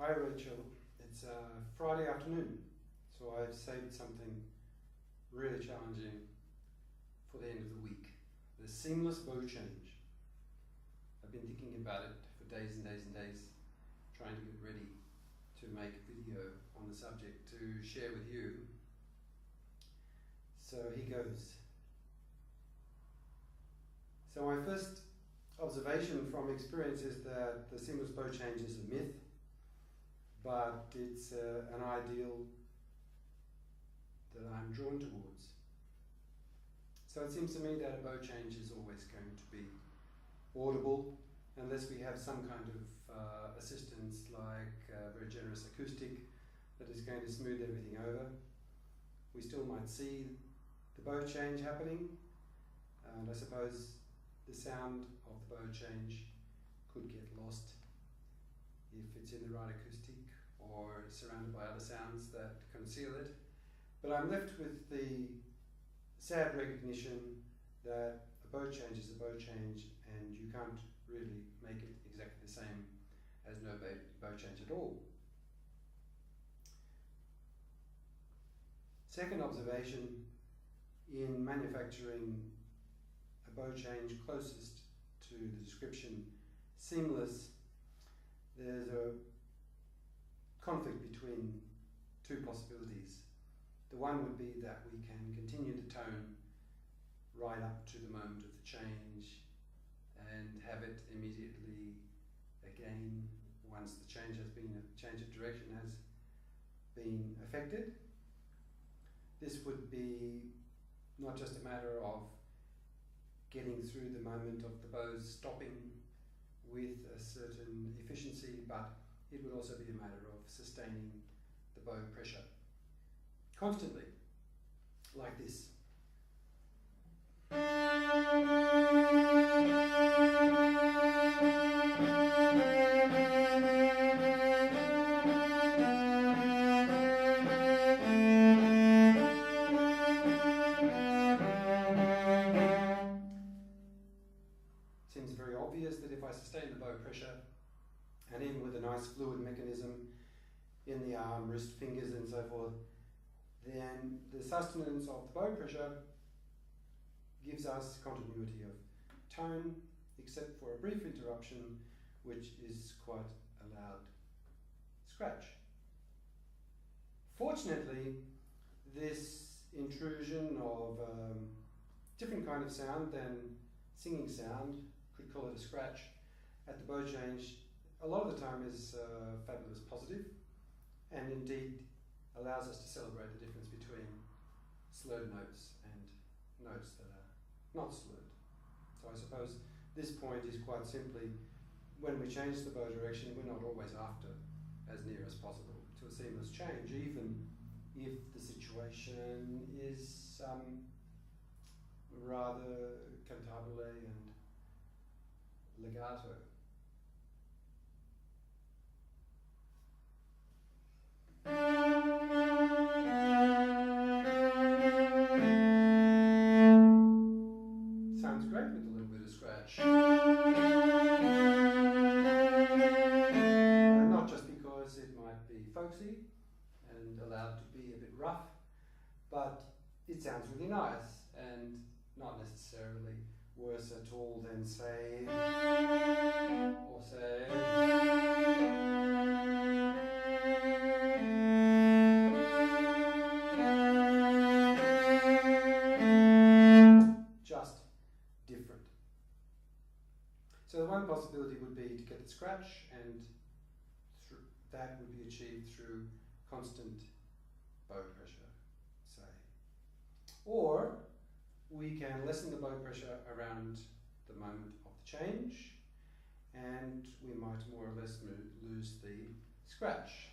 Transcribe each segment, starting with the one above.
Hi Rachel, it's Friday afternoon, so I've saved something really challenging for the end of the week. The seamless bow change. I've been thinking about it for days and days and days, trying to get ready to make a video on the subject to share with you. So here goes. So my first observation from experience is that the seamless bow change is a myth, but it's an ideal that I'm drawn towards. So it seems to me that a bow change is always going to be audible unless we have some kind of assistance like a very generous acoustic that is going to smooth everything over. We still might see the bow change happening, and I suppose the sound of the bow change could get lost if it's in the right acoustic or surrounded by other sounds that conceal it. But I'm left with the sad recognition that a bow change is a bow change, and you can't really make it exactly the same as no bow change at all. Second observation, in manufacturing a bow change closest to the description seamless, there's a conflict between two possibilities. The one would be that we can continue the tone right up to the moment of the change and have it immediately again once the change of direction has been affected. This would be not just a matter of getting through the moment of the bows stopping with a certain efficiency, but it would also be a matter of sustaining the bow pressure constantly, like this. Seems very obvious that if I sustain the bow pressure, and even with a nice fluid mechanism in the arm, wrist, fingers and so forth, then the sustenance of the bow pressure gives us continuity of tone, except for a brief interruption, which is quite a loud scratch. Fortunately, this intrusion of different kind of sound than singing sound, could call it a scratch, at the bow change, a lot of the time is fabulous positive, and indeed allows us to celebrate the difference between slurred notes and notes that are not slurred. So I suppose this point is quite simply, when we change the bow direction, we're not always after as near as possible to a seamless change, even if the situation is rather cantabile and legato. Sounds great with a little bit of scratch. Not just because it might be folksy and allowed to be a bit rough, but it sounds really nice and not necessarily worse at all than say, or say. Just different. So the one possibility would be to get the scratch, and that would be achieved through constant bow pressure, say. Or we can lessen the bow pressure around the moment of the change, and we might more or less lose the scratch.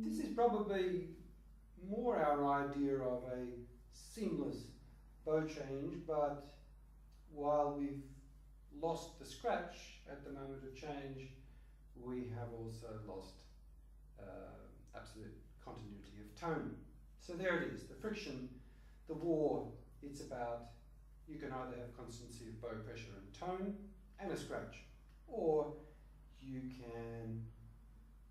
This is probably more our idea of a seamless bow change, but while we've lost the scratch at the moment of change, we have also lost absolute continuity of tone. So there it is, the friction, the war, it's about, you can either have constancy of bow pressure and tone and a scratch, or you can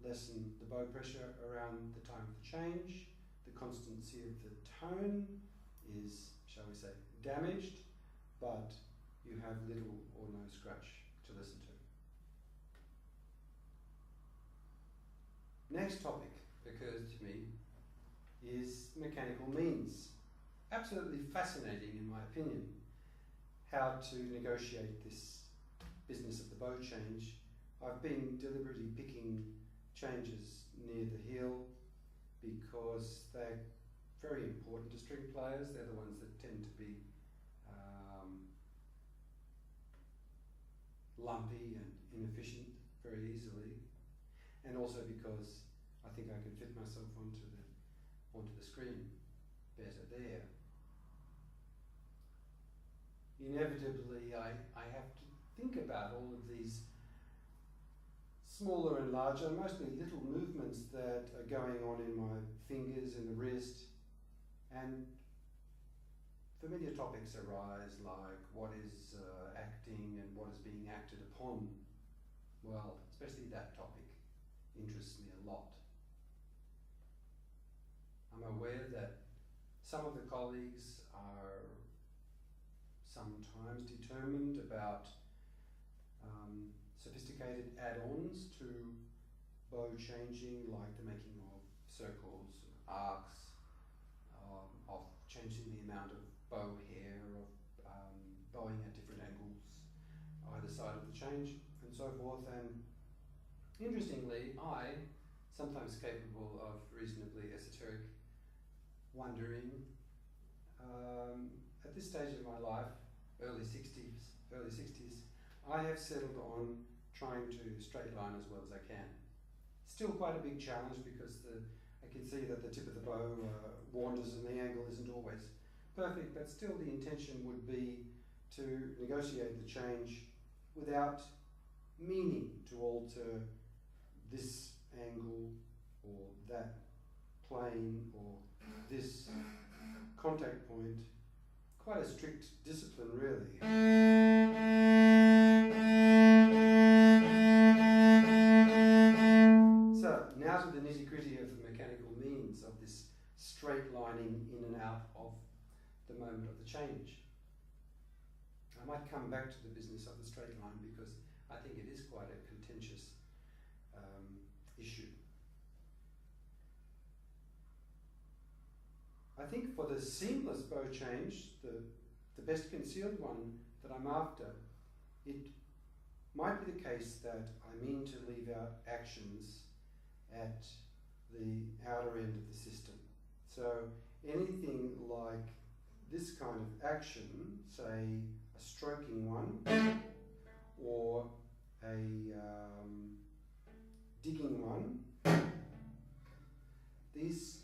lessen the bow pressure around the time of the change, the constancy of the tone is, shall we say, damaged, but you have little or no scratch to listen to. Next topic occurs to me is mechanical means. Absolutely fascinating in my opinion, how to negotiate this business of the bow change. I've been deliberately picking changes near the heel because they're very important to string players. They're the ones that tend to be lumpy and inefficient very easily, and also because I think I can fit myself onto the screen better there. Inevitably, I have to think about all of these smaller and larger, mostly little movements that are going on in my fingers and the wrist, and familiar topics arise like what is acting and what is being acted upon. Well, especially that topic interests me a lot. I'm aware that some of the colleagues are sometimes determined about sophisticated add-ons to bow changing, like the making of circles, arcs, of changing the amount of bow hair, of bowing at different angles either side of the change, and so forth. And interestingly, I, sometimes capable of reasonably esoteric wondering, at this stage of my life, early 60s, I have settled on trying to straight line as well as I can. Still quite a big challenge because I can see that the tip of the bow wanders and the angle isn't always perfect, but still the intention would be to negotiate the change without meaning to alter this angle or that plane or this contact point. Quite a strict discipline, really. So, now to the nitty-gritty of the mechanical means of this straight lining in and out of the moment of the change. I might come back to the business of the straight line because I think it is quite a contentious issue. I think for the seamless bow change, the best concealed one that I'm after, it might be the case that I mean to leave out actions at the outer end of the system. So anything like this kind of action, say a stroking one, or a digging one, these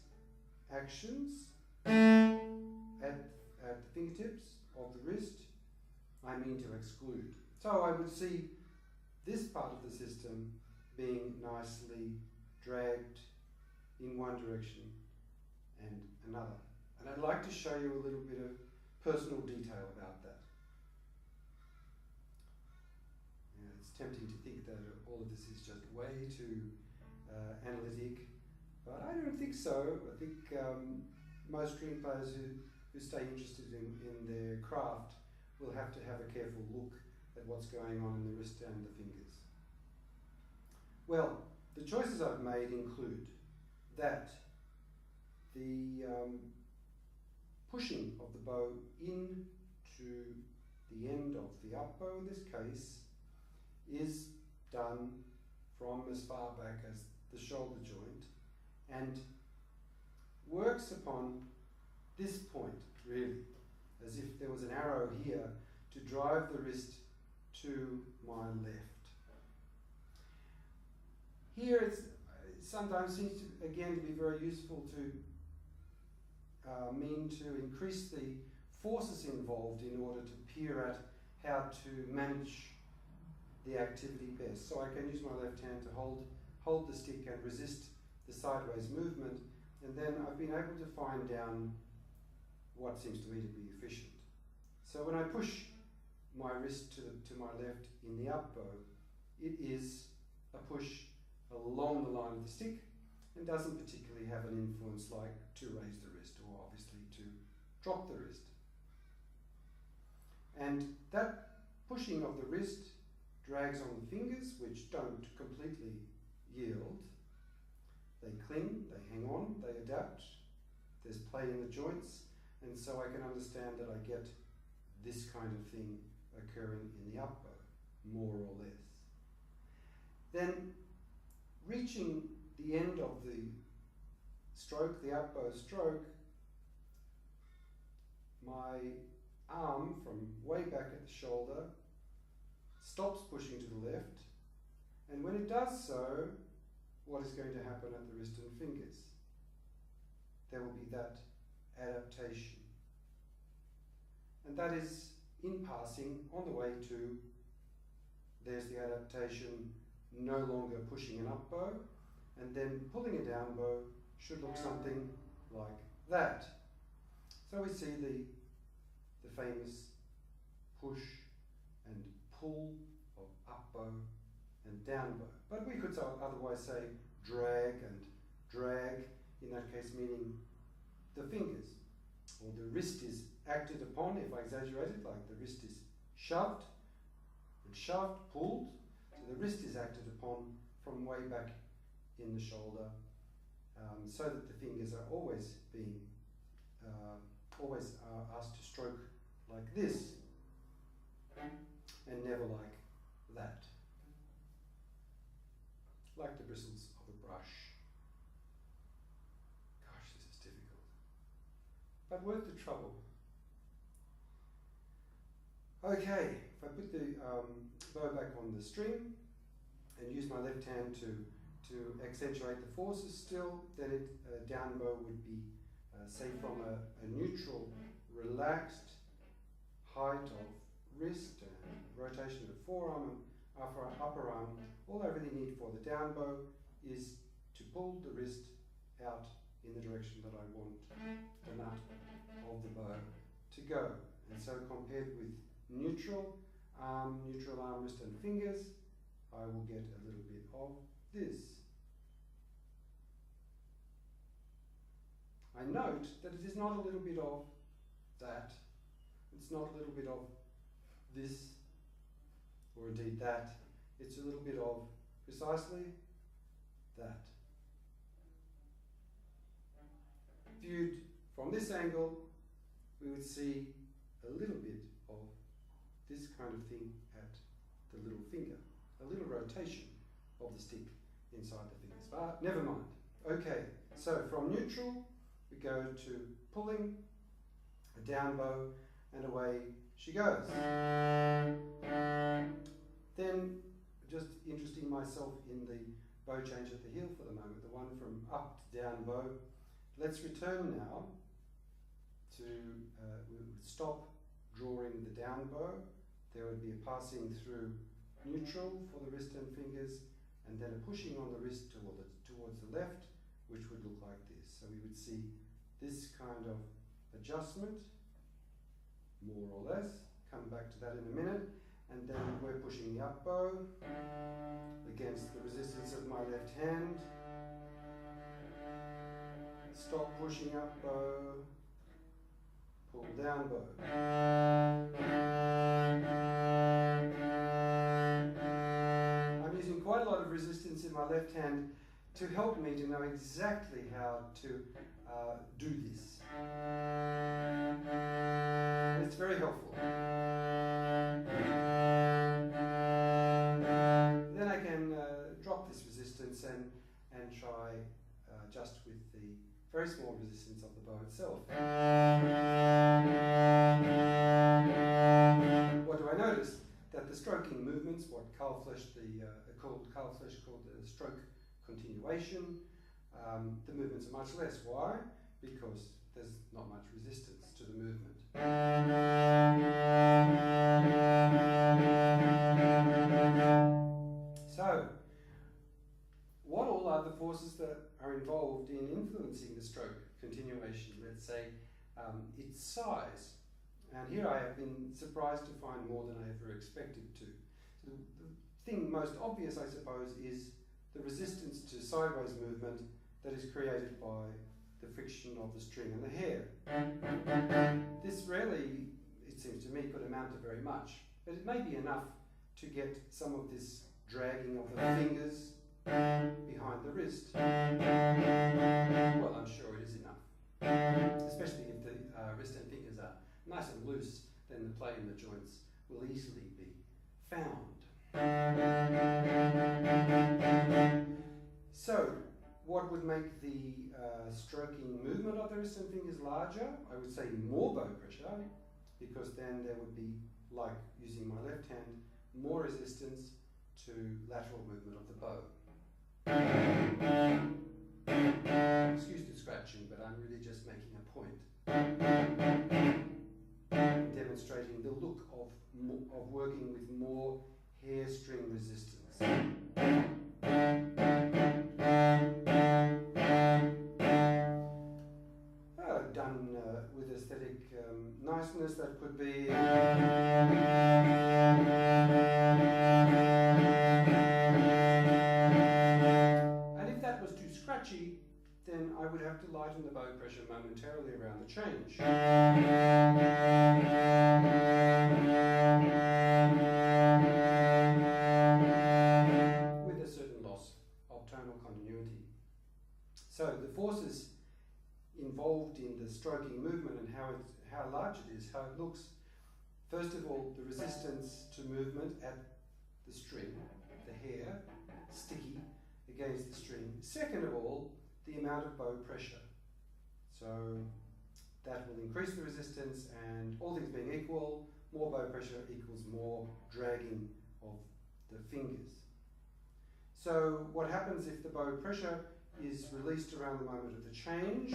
actions at the fingertips of the wrist, I mean to exclude. So I would see this part of the system being nicely dragged in one direction and another. And I'd like to show you a little bit of personal detail about that. Yeah, it's tempting to think that all of this is just way too analytic, but I don't think so. I think most string players who stay interested in their craft will have to have a careful look at what's going on in the wrist and the fingers. Well, the choices I've made include that the pushing of the bow into the end of the up bow in this case is done from as far back as the shoulder joint and works upon this point, really, as if there was an arrow here to drive the wrist to my left. Here it sometimes seems to, again, to be very useful to mean to increase the forces involved in order to peer at how to manage the activity best. So I can use my left hand to hold the stick and resist the sideways movement, and then I've been able to find down what seems to me to be efficient. So when I push my wrist to my left in the up bow, it is a push along the line of the stick and doesn't particularly have an influence like to raise the wrist or obviously to drop the wrist. And that pushing of the wrist drags on the fingers, which don't completely yield. They cling, they hang on, they adapt. There's play in the joints, and so I can understand that I get this kind of thing occurring in the up bow, more or less. Then, reaching the end of the stroke, the up bow stroke, my arm from way back at the shoulder stops pushing to the left, and when it does so, what is going to happen at the wrist and fingers? There will be that adaptation. And that is in passing on the way to, there's the adaptation, no longer pushing an up bow, and then pulling a down bow should look something like that. So we see the famous push and pull of up bow and down bow. But we could otherwise say drag and drag, in that case meaning the fingers, or the wrist is acted upon, if I exaggerate it, like the wrist is shoved and shoved, pulled, so the wrist is acted upon from way back in the shoulder, so that the fingers are always being, asked to stroke like this, and never like that. Like the bristles of a brush. Gosh, this is difficult. But worth the trouble. Okay, if I put the bow back on the string and use my left hand to accentuate the forces still, then a down bow would be, say, from a neutral, relaxed height of wrist and rotation of forearm and upper arm. All I really need for the down bow is to pull the wrist out in the direction that I want the nut of the bow to go. And so compared with neutral arm, wrist and fingers, I will get a little bit of this. I note that it is not a little bit of that. It's not a little bit of this, or indeed that. It's a little bit of precisely that. Viewed from this angle, we would see a little bit of this kind of thing at the little finger, a little rotation of the stick inside the fingers. But never mind. Okay, so from neutral, we go to pulling, a down bow, and away she goes. Then, just interesting myself in the bow change at the heel for the moment, the one from up to down bow. Let's return now to, we would stop drawing the down bow. There would be a passing through neutral for the wrist and fingers, and then a pushing on the wrist towards the left, which would look like this. So we would see this kind of adjustment, more or less. Come back to that in a minute. And then we're pushing the up bow against the resistance of my left hand. Stop pushing up bow, pull down bow. I'm using quite a lot of resistance in my left hand to help me to know exactly how to do this. And it's very helpful. Then I can drop this resistance and try just with the very small resistance of the bow itself. What do I notice? That the stroking movements, what Carl Flesch called the stroke continuation, the movements are much less. Why? Because there's not much resistance to the movement. So, what all are the forces that are involved in influencing the stroke continuation, let's say its size. And here I have been surprised to find more than I ever expected to. So the thing most obvious, I suppose, is the resistance to sideways movement that is created by the friction of the string and the hair. This rarely, it seems to me, could amount to very much, but it may be enough to get some of this dragging of the fingers behind the wrist. Well, I'm sure it is enough. Especially if the wrist and fingers are nice and loose, then the play in the joints will easily be found. So, what would make the stroking movement of the wrist and fingers larger? I would say more bow pressure, because then there would be, like using my left hand, more resistance to lateral movement of the bow. Excuse the scratching, but I'm really just making a point. Demonstrating the look of working with more hair string resistance. Done with aesthetic niceness, that could be and if that was too scratchy, then I would have to lighten the bow pressure momentarily around the change. With a certain loss of tonal continuity. So the forces involved in the stroking movement and how large it is, how it looks. First of all, the resistance to movement at the string, the hair, sticky against the string. Second of all, the amount of bow pressure. So that will increase the resistance, and all things being equal, more bow pressure equals more dragging of the fingers. So what happens if the bow pressure is released around the moment of the change?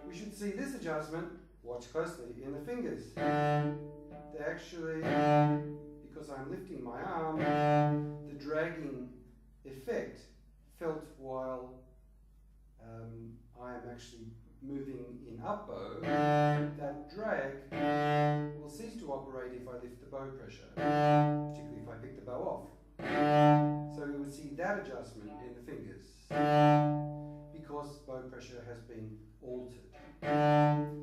We should see this adjustment, watch closely, in the fingers. They actually, because I'm lifting my arm, the dragging effect felt while I am actually moving in up bow, that drag will cease to operate if I lift the bow pressure, particularly if I pick the bow off. So we would see that adjustment in the fingers because bow pressure has been altered.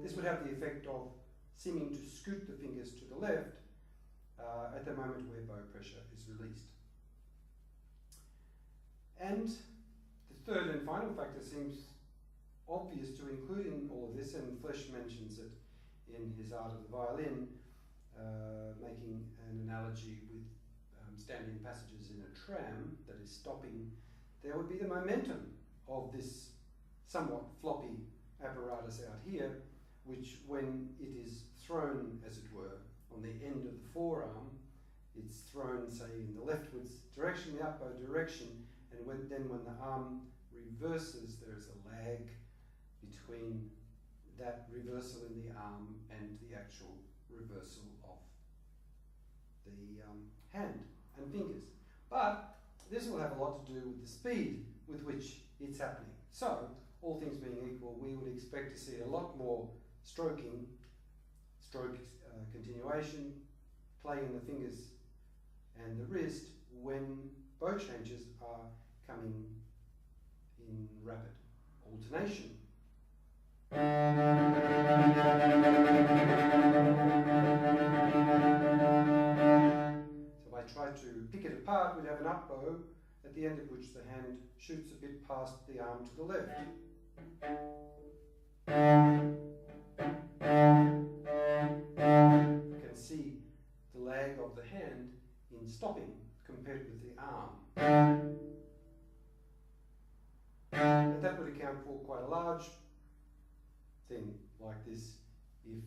This would have the effect of seeming to scoot the fingers to the left at the moment where bow pressure is released. And the third and final factor seems obvious to include in all of this, and Flesch mentions it in his Art of the Violin, making an analogy with standing passages in a tram that is stopping. There would be the momentum of this somewhat floppy apparatus out here, which when it is thrown, as it were, on the end of the forearm, it's thrown, say, in the leftwards direction, the up bow direction, and when the arm reverses, there is a lag between that reversal in the arm and the actual reversal of the hand and fingers. But this will have a lot to do with the speed with which it's happening. So, all things being equal, we would expect to see a lot more stroke continuation, play in the fingers and the wrist when bow changes are coming in rapid alternation. So if I try to pick it apart, we'd have an up bow, at the end of which the hand shoots a bit past the arm to the left. You can see the lag of the hand in stopping compared with the arm. But that would account for quite a large thing like this if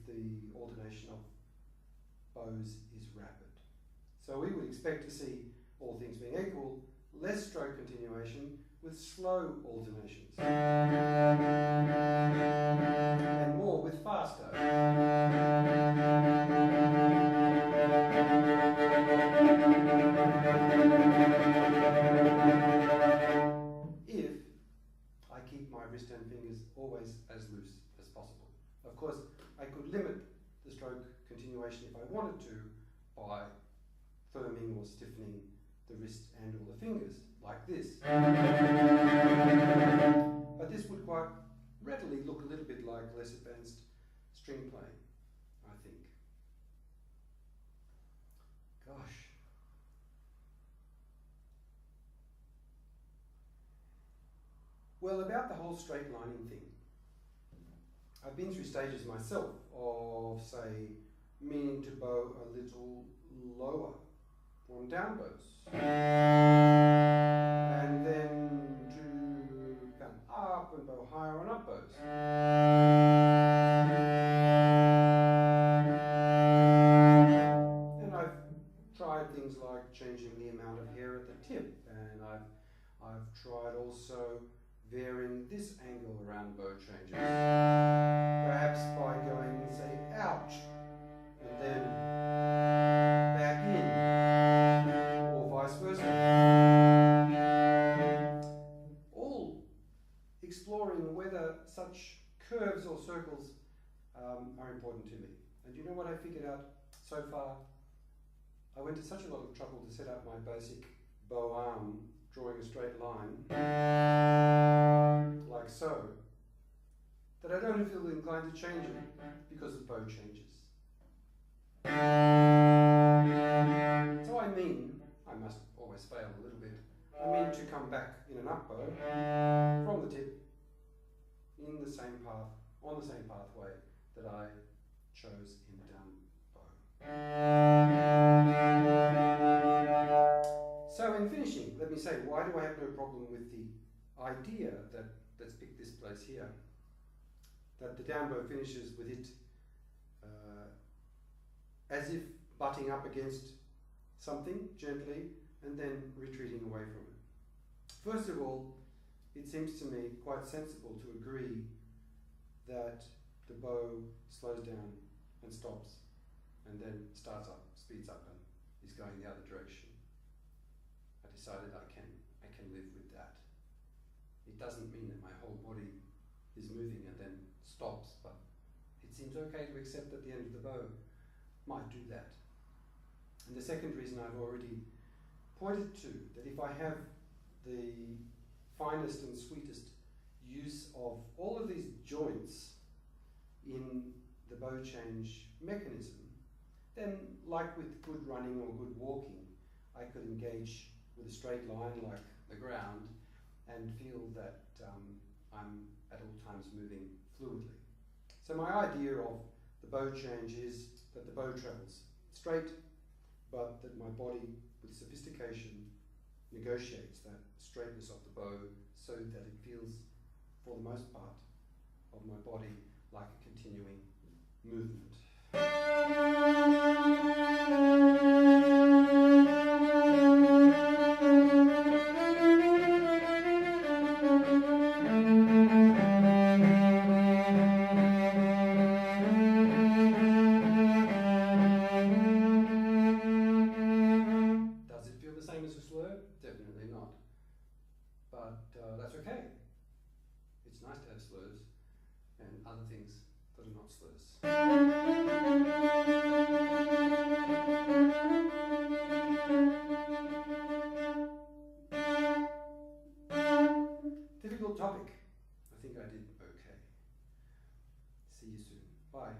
the alternation of bows is rapid. So we would expect to see, all things being equal, less stroke continuation with slow alternations, and more with faster. If fingers always as loose as possible. Of course, I could limit the stroke continuation if I wanted to by firming or stiffening the wrist and or the fingers, like this. But this would quite readily look a little bit like less advanced string playing, I think. Gosh. Well, about the whole straight lining thing, I've been through stages myself of, say, meaning to bow a little lower on down bows, and then to come up and bow higher on up bows. And I've tried things like changing the amount of hair at the tip, and I've tried also varying this angle around bow changes, perhaps by going, say, out and then back in, or vice versa. All exploring whether such curves or circles are important to me. And you know what I figured out so far? I went to such a lot of trouble to set up my basic bow arm, drawing a straight line, like so, that I don't feel inclined to change it because of bow changes. So I mean, I must always fail a little bit, I mean to come back in an up bow from the tip in the same path, on the same pathway that I chose in the down bow. So in finishing, let me say, why do I have no problem with the idea that, let's pick this place here, that the down bow finishes with it as if butting up against something gently and then retreating away from it. First of all, it seems to me quite sensible to agree that the bow slows down and stops and then starts up, speeds up and is going the other direction. I decided I can live with that. It doesn't mean that my whole body is moving and then stops, but it seems okay to accept that the end of the bow might do that. And the second reason I've already pointed to, that if I have the finest and sweetest use of all of these joints in the bow change mechanism, then like with good running or good walking, I could engage with a straight line like the ground and feel that I'm at all times moving fluidly. So my idea of the bow change is that the bow travels straight, but that my body, with sophistication, negotiates that straightness of the bow so that it feels, for the most part of my body, like a continuing movement. Does it feel the same as a slur? Definitely not. But that's okay. It's nice to have slurs and other things that are not slurs. Difficult topic. I think I did okay. See you soon. Bye.